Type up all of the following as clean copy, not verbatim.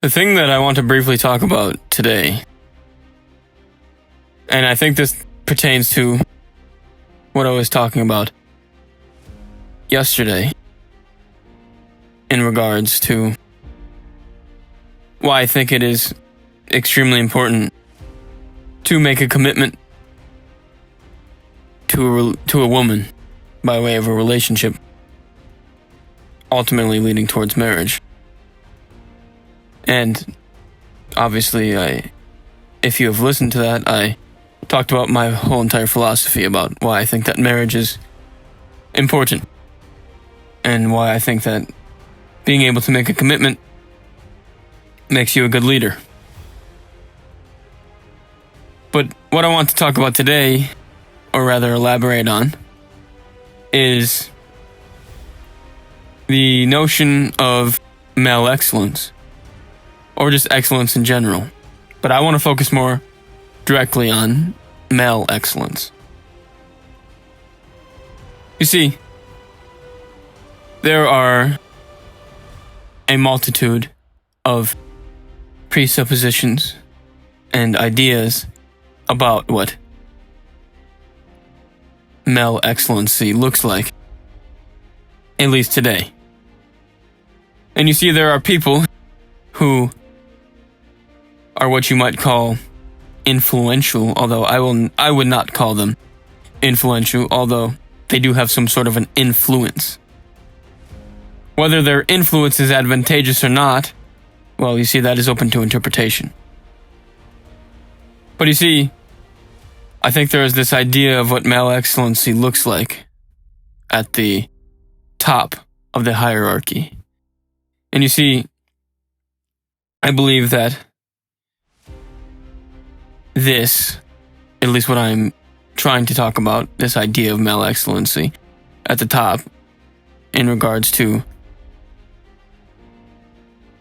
The thing that I want to briefly talk about today, and I think this pertains to what I was talking about yesterday in regards to why I think it is extremely important to make a commitment to a woman by way of a relationship, ultimately leading towards marriage. And obviously, if you have listened to that, I talked about my whole entire philosophy about why I think that marriage is important and why I think that being able to make a commitment makes you a good leader. But what I want to talk about today, or rather elaborate on, is the notion of male excellence, or just excellence in general. But I want to focus more directly on male excellence. You see, there are a multitude of presuppositions and ideas about what male excellency looks like, at least today. And you see, there are people who are what you might call influential, although I would not call them influential, although they do have some sort of an influence. Whether their influence is advantageous or not, well, you see, that is open to interpretation. But you see, I think there is this idea of what male excellency looks like at the top of the hierarchy. And you see, I believe that this, at least what I'm trying to talk about, this idea of male excellency at the top in regards to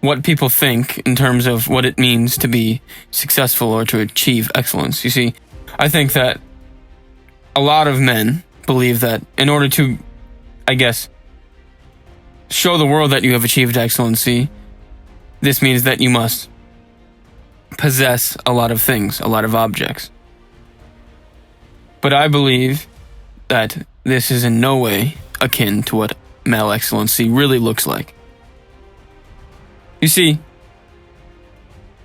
what people think in terms of what it means to be successful or to achieve excellence. You see, I think that a lot of men believe that in order to, I guess, show the world that you have achieved excellency, this means that you must possess a lot of things, a lot of objects. But I believe that this is in no way akin to what male excellency really looks like. You see,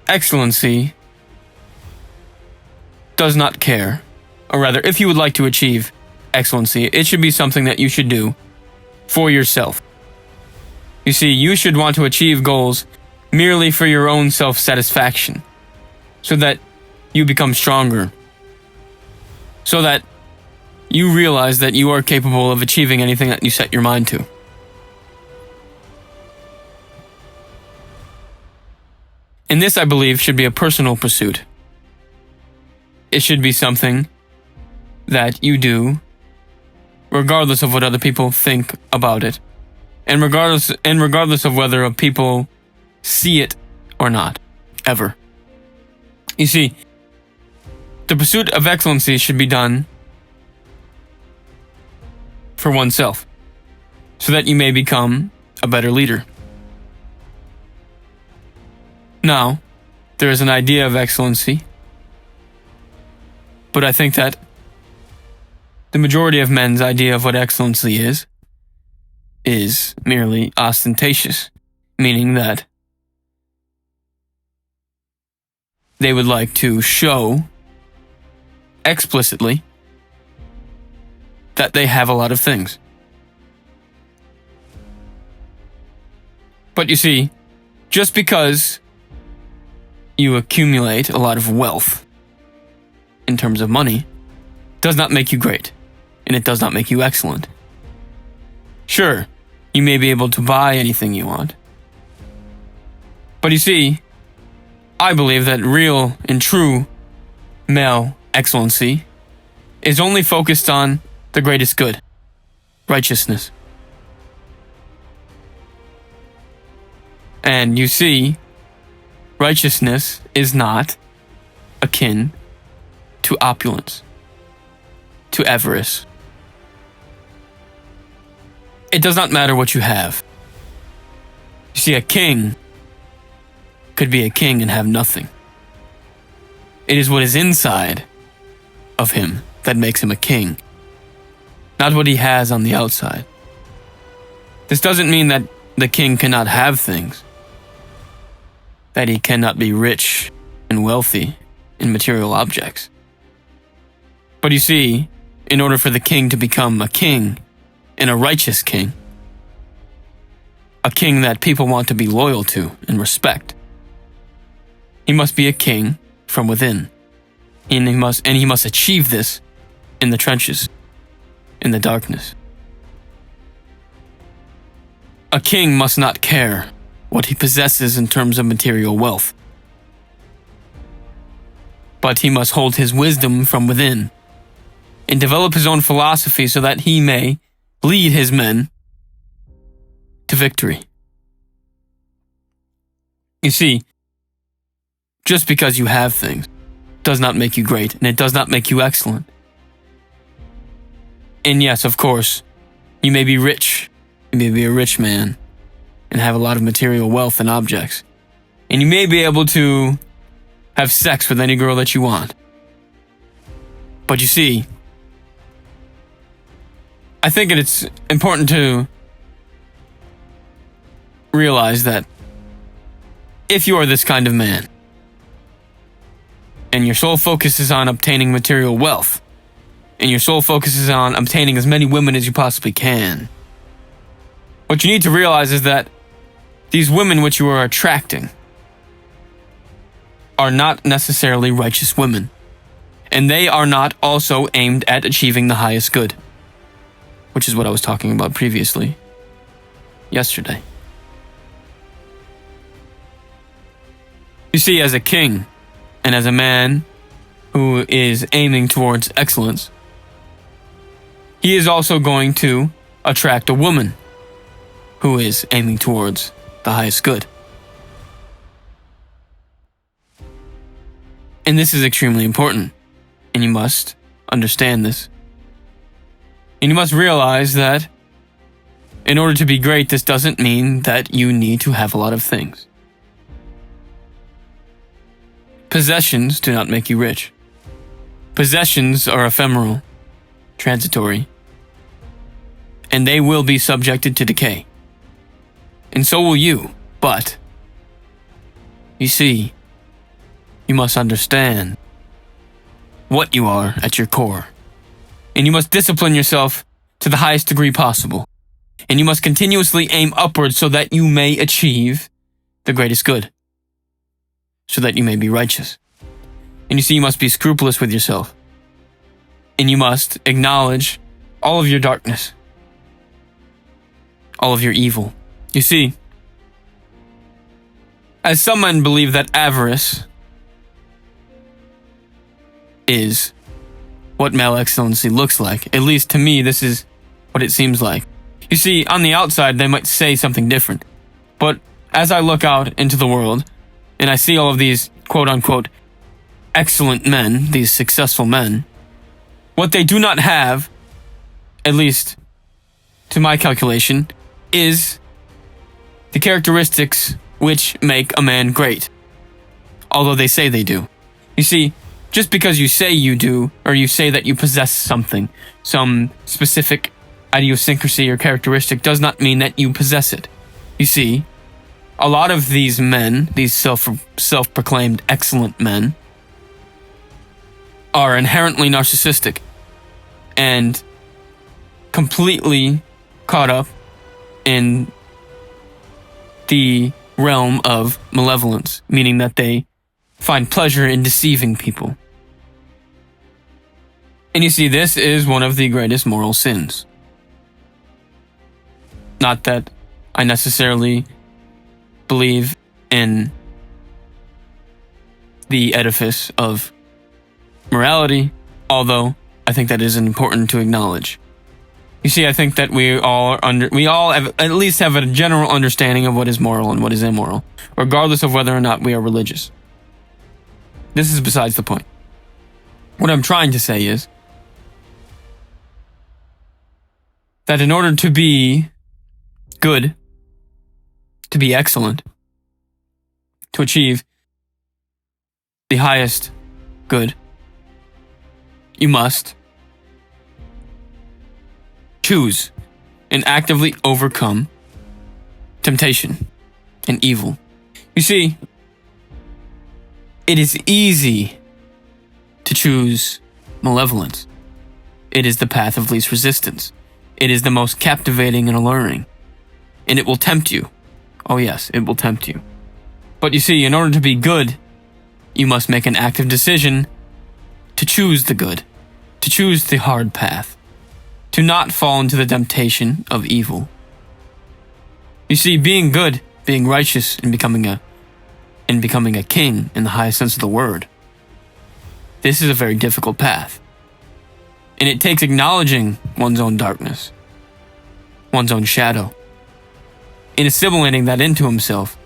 excellency does not care, or rather, if you would like to achieve excellency, it should be something that you should do for yourself. You see, you should want to achieve goals merely for your own self-satisfaction, so that you become stronger, so that you realize that you are capable of achieving anything that you set your mind to. And this, I believe, should be a personal pursuit. It should be something that you do regardless of what other people think about it, and regardless of whether people see it or not, ever. You see, the pursuit of excellency should be done for oneself, so that you may become a better leader. Now, there is an idea of excellency, but I think that the majority of men's idea of what excellency is merely ostentatious, meaning that they would like to show explicitly that they have a lot of things. But you see, just because you accumulate a lot of wealth in terms of money does not make you great, and it does not make you excellent. Sure, you may be able to buy anything you want, but you see, I believe that real and true male excellency is only focused on the greatest good, righteousness. And you see, righteousness is not akin to opulence, to avarice. It does not matter what you have. You see, a king could be a king and have nothing. It is what is inside of him that makes him a king, not what he has on the outside. This doesn't mean that the king cannot have things, that he cannot be rich and wealthy in material objects. But you see, in order for the king to become a king, and a righteous king, a king that people want to be loyal to and respect, he must be a king from within. And he must achieve this in the trenches, in the darkness. A king must not care what he possesses in terms of material wealth, but he must hold his wisdom from within and develop his own philosophy so that he may lead his men to victory. You see, just because you have things does not make you great, and it does not make you excellent. And yes, of course, you may be rich, you may be a rich man, and have a lot of material wealth and objects. And you may be able to have sex with any girl that you want. But you see, I think it's important to realize that if you are this kind of man, and your sole focus is on obtaining material wealth, and your sole focus is on obtaining as many women as you possibly can, what you need to realize is that these women which you are attracting are not necessarily righteous women, and they are not also aimed at achieving the highest good, which is what I was talking about previously, yesterday. You see, as a king, and as a man who is aiming towards excellence, he is also going to attract a woman who is aiming towards the highest good. And this is extremely important, and you must understand this. And you must realize that in order to be great, this doesn't mean that you need to have a lot of things. Possessions do not make you rich. Possessions are ephemeral, transitory, and they will be subjected to decay. And so will you, but you see, you must understand what you are at your core. And you must discipline yourself to the highest degree possible. And you must continuously aim upwards so that you may achieve the greatest good, so that you may be righteous. And you see, you must be scrupulous with yourself. And you must acknowledge all of your darkness, all of your evil. You see, as some men believe that avarice is what male excellency looks like, at least to me, this is what it seems like. You see, on the outside, they might say something different. But as I look out into the world, and I see all of these quote-unquote excellent men, these successful men, what they do not have, at least to my calculation, is the characteristics which make a man great, although they say they do. You see, just because you say you do, or you say that you possess something, some specific idiosyncrasy or characteristic, does not mean that you possess it. You see, a lot of these men, these self-proclaimed excellent men, are inherently narcissistic and completely caught up in the realm of malevolence, meaning that they find pleasure in deceiving people. And you see, this is one of the greatest moral sins. Not that I necessarily believe in the edifice of morality, although I think that is important to acknowledge. You see, I think that we all have, at least have a general understanding of what is moral and what is immoral, regardless of whether or not we are religious. This is besides the point. What I'm trying to say is that in order to be good, to be excellent, to achieve the highest good, you must choose and actively overcome temptation and evil. You see, it is easy to choose malevolence. It is the path of least resistance. It is the most captivating and alluring. And it will tempt you. Oh yes, it will tempt you. But you see, in order to be good, you must make an active decision to choose the good, to choose the hard path, to not fall into the temptation of evil. You see, being good, being righteous, and becoming a king in the highest sense of the word, this is a very difficult path. And it takes acknowledging one's own darkness, one's own shadow, and assimilating that into himself,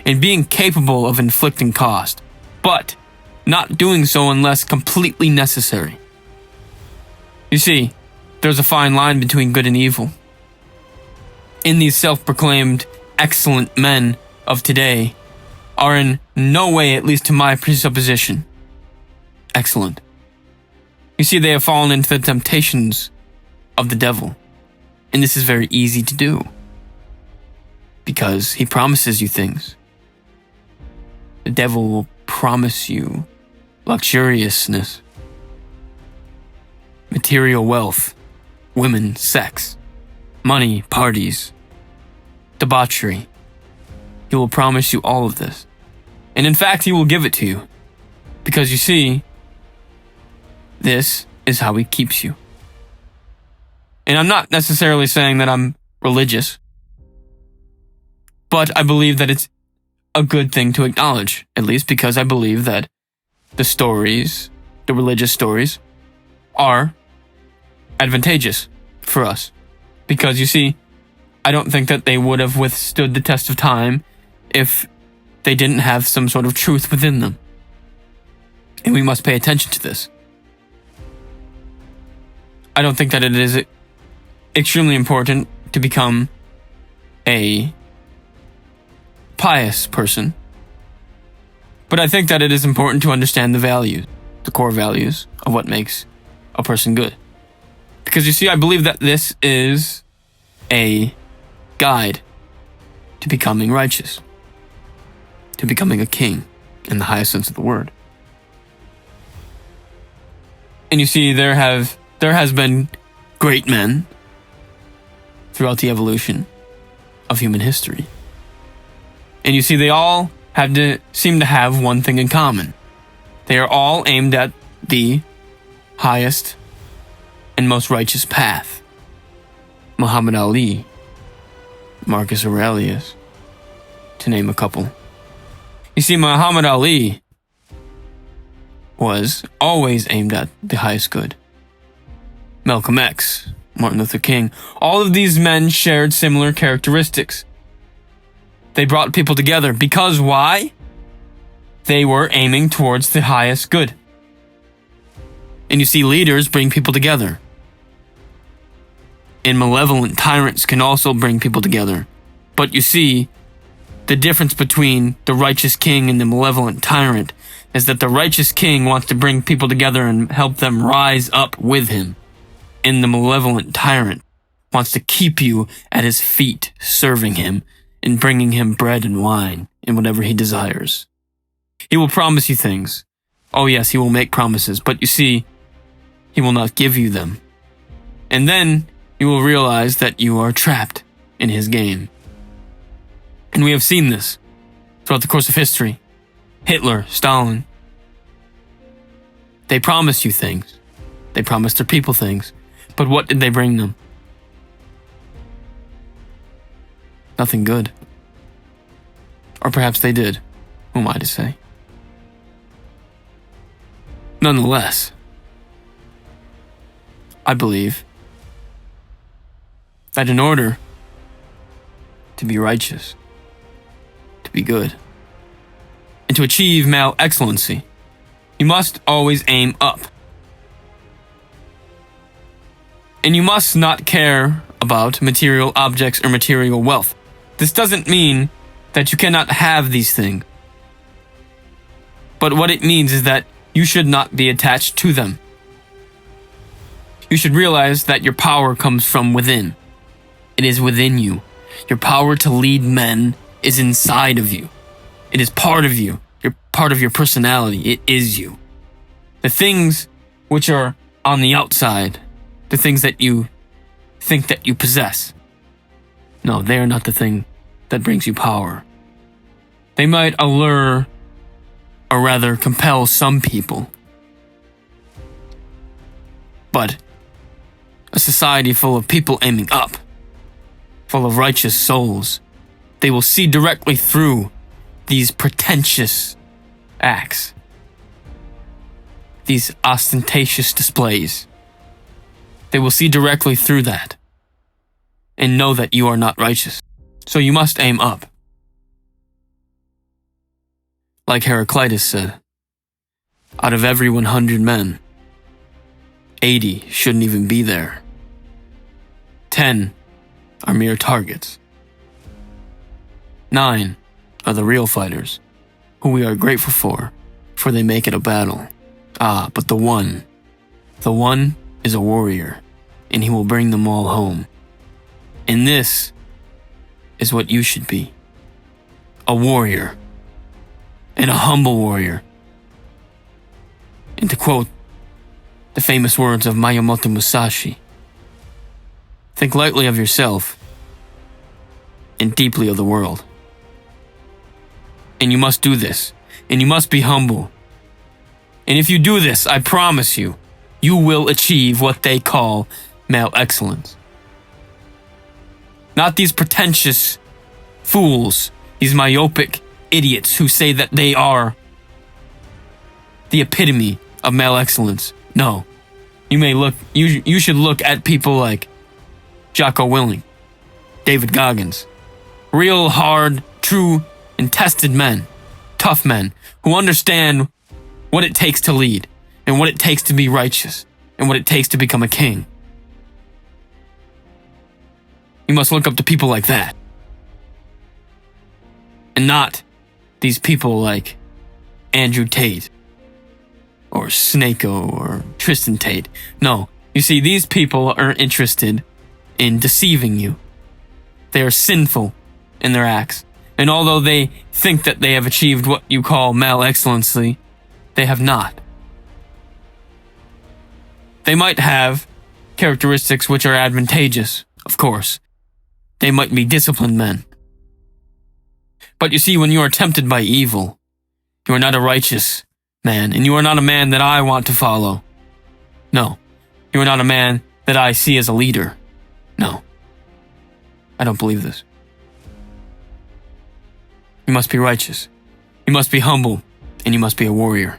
and being capable of inflicting cost, but not doing so unless completely necessary. You see, there's a fine line between good and evil. And these self-proclaimed excellent men of today are in no way, at least to my presupposition, excellent. You see, they have fallen into the temptations of the devil. And this is very easy to do, because he promises you things. The devil will promise you luxuriousness, material wealth, women, sex, money, parties, debauchery. He will promise you all of this. And in fact, he will give it to you. Because you see, this is how he keeps you. And I'm not necessarily saying that I'm religious, but I believe that it's a good thing to acknowledge, at least because I believe that the stories, the religious stories, are advantageous for us. Because you see, I don't think that they would have withstood the test of time if they didn't have some sort of truth within them. And we must pay attention to this. I don't think that it is extremely important to become a pious person, but I think that it is important to understand the values, the core values of what makes a person good. Because you see, I believe that this is a guide to becoming righteous, to becoming a king in the highest sense of the word. And you see, there has been great men throughout the evolution of human history. And you see, they all seem to have one thing in common. They are all aimed at the highest and most righteous path. Muhammad Ali, Marcus Aurelius, to name a couple. You see, Muhammad Ali was always aimed at the highest good. Malcolm X, Martin Luther King, all of these men shared similar characteristics. They brought people together because why? They were aiming towards the highest good. And you see, leaders bring people together. And malevolent tyrants can also bring people together. But you see, the difference between the righteous king and the malevolent tyrant is that the righteous king wants to bring people together and help them rise up with him. And the malevolent tyrant wants to keep you at his feet, serving him and bringing him bread and wine and whatever he desires. He will promise you things. Oh yes, he will make promises, but you see, he will not give you them. And then you will realize that you are trapped in his game. And we have seen this throughout the course of history. Hitler, Stalin. They promised you things. They promised their people things. But what did they bring them? Nothing good. Or perhaps they did. Who am I to say? Nonetheless, I believe that in order to be righteous, to be good, and to achieve male excellency, you must always aim up. And you must not care about material objects or material wealth. This doesn't mean that you cannot have these things. But what it means is that you should not be attached to them. You should realize that your power comes from within. It is within you. Your power to lead men is inside of you. It is part of you. You're part of your personality. It is you. The things which are on the outside, the things that you think that you possess, no, they are not the thing that brings you power. They might allure, or rather compel some people. But a society full of people aiming up, full of righteous souls, they will see directly through these pretentious acts, these ostentatious displays. They will see directly through that and know that you are not righteous. So you must aim up. Like Heraclitus said, out of every 100 men, 80 shouldn't even be there. 10 are mere targets. 9 are the real fighters, who we are grateful for they make it a battle. But the one is a warrior, and he will bring them all home. And this is what you should be. A warrior. And a humble warrior. And to quote the famous words of Miyamoto Musashi, think lightly of yourself and deeply of the world. And you must do this. And you must be humble. And if you do this, I promise you, you will achieve what they call male excellence. Not these pretentious fools, these myopic idiots who say that they are the epitome of male excellence. No. You should look at people like Jocko Willing, David Goggins. Real, hard, true, and tested men. Tough men who understand what it takes to lead and what it takes to be righteous and what it takes to become a king. You must look up to people like that. And not these people like Andrew Tate or Snako or Tristan Tate. No, you see, these people are interested in deceiving you. They are sinful in their acts. And although they think that they have achieved what you call male excellency, they have not. They might have characteristics which are advantageous, of course. They might be disciplined men. But you see, when you are tempted by evil, you are not a righteous man, and you are not a man that I want to follow. No, you are not a man that I see as a leader. No, I don't believe this. You must be righteous. You must be humble, and you must be a warrior.